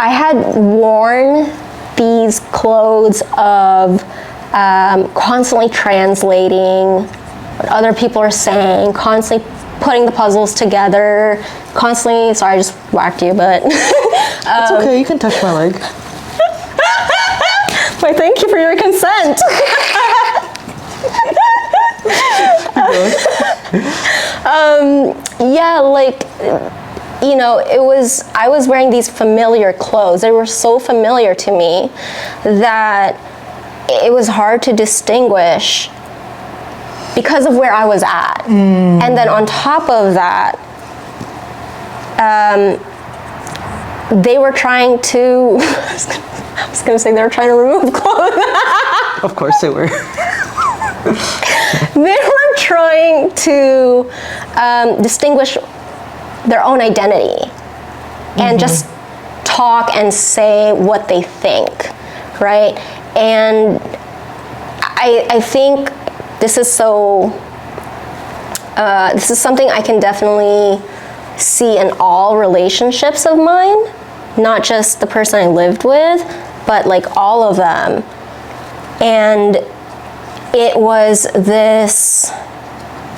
had worn these clothes of constantly translating what other people are saying, constantly putting the puzzles together, constantly. Sorry, I just whacked you, but It's okay. You can touch my leg. Why, thank you for your consent. Yeah, like, you know, I was wearing these familiar clothes. They were so familiar to me that it was hard to distinguish because of where I was at. And then on top of that, they were trying to, I was gonna say they were trying to remove clothes. Of course they were. They were trying to distinguish their own identity and just talk and say what they think, right? And I think this is something I can definitely see in all relationships of mine, not just the person I lived with, but like all of them. And it was this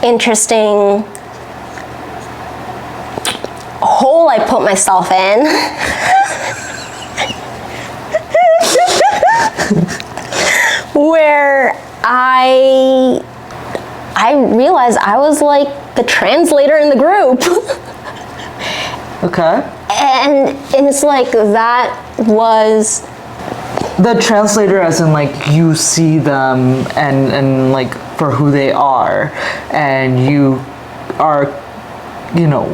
interesting hole I put myself in. Where I realized I was like the translator in the group. Okay. And it's like that was The translator, as in like you see them and like for who they are, and you are, you know,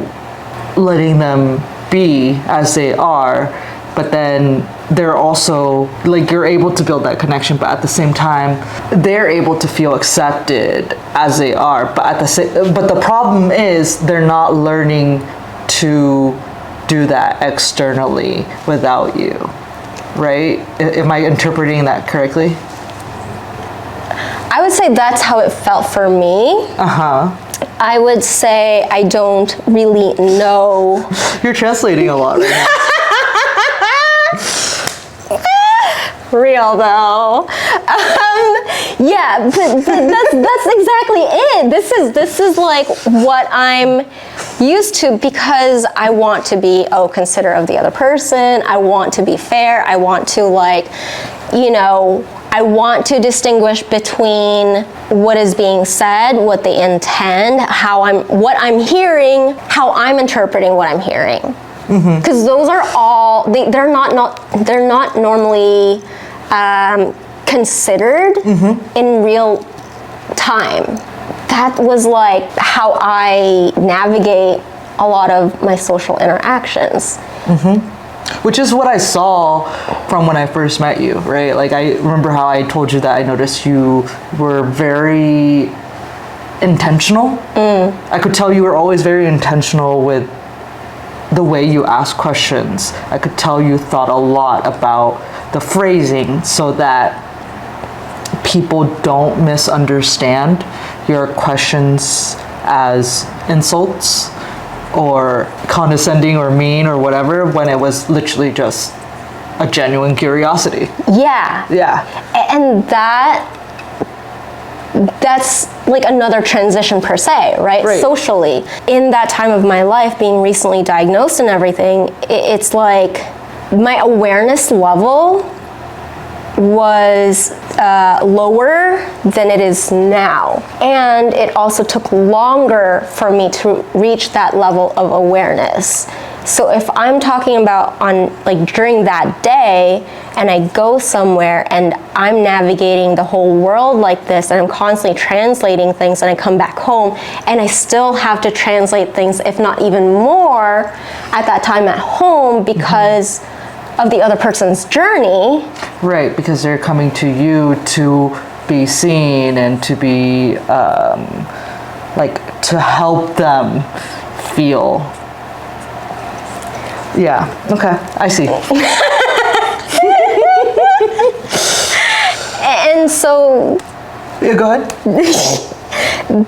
letting them be as they are, but then they're also like you're able to build that connection, but at the same time they're able to feel accepted as they are, but the problem is they're not learning to do that externally without you, right? Am I interpreting that correctly? I would say that's how it felt for me. I would say I don't really know. You're translating a lot right now. Real though. Yeah, but that's exactly it. This is like what I'm used to, because I want to be considerate of the other person. I want to be fair. I want to, like, you know, I want to distinguish between what is being said, what they intend, what I'm hearing, how I'm interpreting what I'm hearing. Because those are all they're not normally considered in real time. That was like how I navigate a lot of my social interactions. Which is what I saw from when I first met you, right? Like, I remember how I told you that I noticed you were very intentional. I could tell you were always very intentional with the way you ask questions. I could tell you thought a lot about the phrasing so that people don't misunderstand your questions as insults or condescending or mean or whatever, when it was literally just a genuine curiosity. Yeah. And that's like another transition per se, right? Socially. In that time of my life, being recently diagnosed and everything, it's like my awareness level was lower than it is now. And it also took longer for me to reach that level of awareness. So if I'm talking about during that day, and I go somewhere and I'm navigating the whole world like this, and I'm constantly translating things, and I come back home and I still have to translate things, if not even more, at that time at home, because of the other person's journey. Right, because they're coming to you to be seen and to be, to help them feel. Yeah, okay, I see. And so... Yeah, go ahead.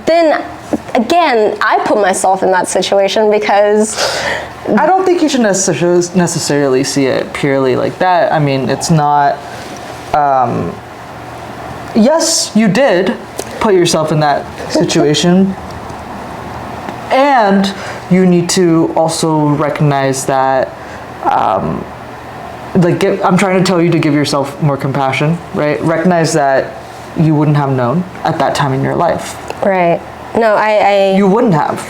Then, again, I put myself in that situation because... I don't think you should necessarily see it purely like that. I mean, it's not... yes, you did put yourself in that situation. And you need to also recognize that, I'm trying to tell you to give yourself more compassion, right? Recognize that you wouldn't have known at that time in your life. Right. No, You wouldn't have.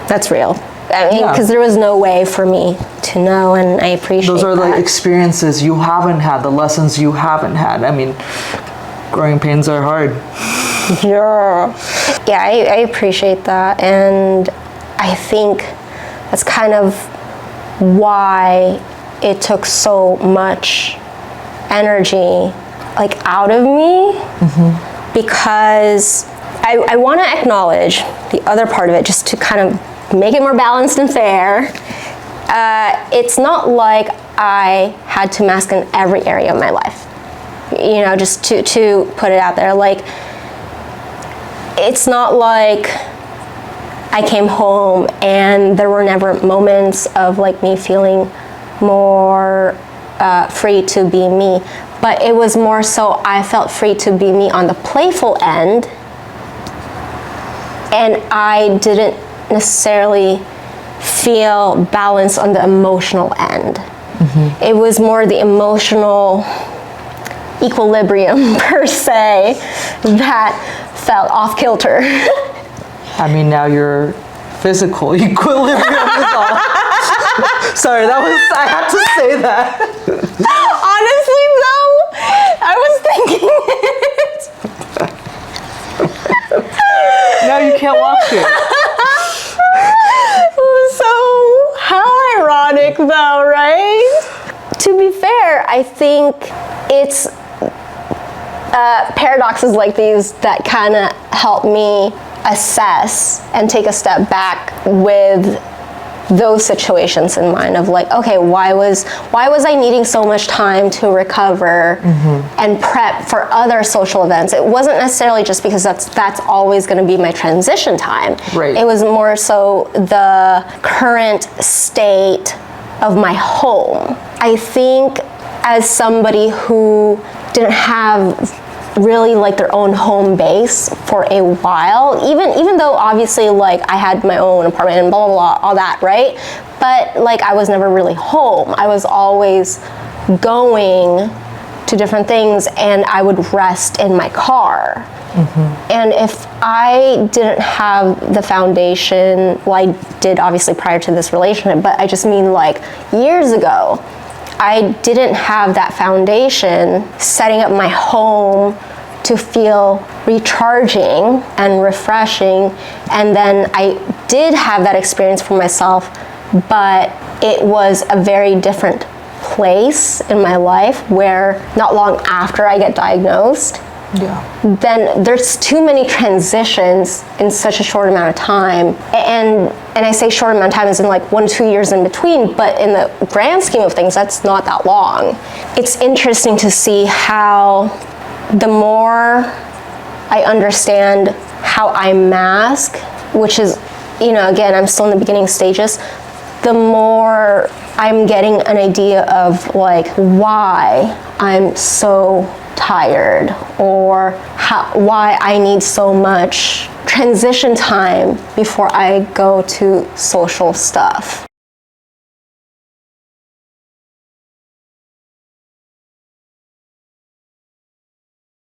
That's real. I mean, because there was no way for me to know, and I appreciate those are the experiences you haven't had, the lessons you haven't had. I mean, growing pains are hard. Yeah, I appreciate that, and I think that's kind of why it took so much energy, out of me, because I want to acknowledge the other part of it, just to kind of make it more balanced and fair. It's not like I had to mask in every area of my life, just to put it out there. It's not like I came home and there were never moments of me feeling more free to be me, but it was more so I felt free to be me on the playful end, and I didn't necessarily feel balance on the emotional end. It was more the emotional equilibrium per se that felt off kilter. I mean, now your physical equilibrium is off. Sorry, I had to say that. Honestly, thinking it. Now you can't watch it. So, how ironic though, right? To be fair, I think it's paradoxes like these that kind of help me assess and take a step back with those situations in mind of like, okay, why was I needing so much time to recover and prep for other social events? It wasn't necessarily just because that's always going to be my transition time. Right. It was more so the current state of my home. I think as somebody who didn't have really like their own home base for a while, even though obviously like I had my own apartment and blah, blah, blah, all that, right? But like I was never really home. I was always going to different things and I would rest in my car. And if I didn't have the foundation, well, I did obviously prior to this relationship, but I just mean like years ago, I didn't have that foundation setting up my home to feel recharging and refreshing. And then I did have that experience for myself, but it was a very different place in my life where not long after I get diagnosed, then there's too many transitions in such a short amount of time. And I say short amount of time as in like 1 to 2 years in between, but in the grand scheme of things, that's not that long. It's interesting to see how the more I understand how I mask, which is, you know, again, I'm still in the beginning stages, the more I'm getting an idea of like why I'm so tired or why I need so much transition time before I go to social stuff.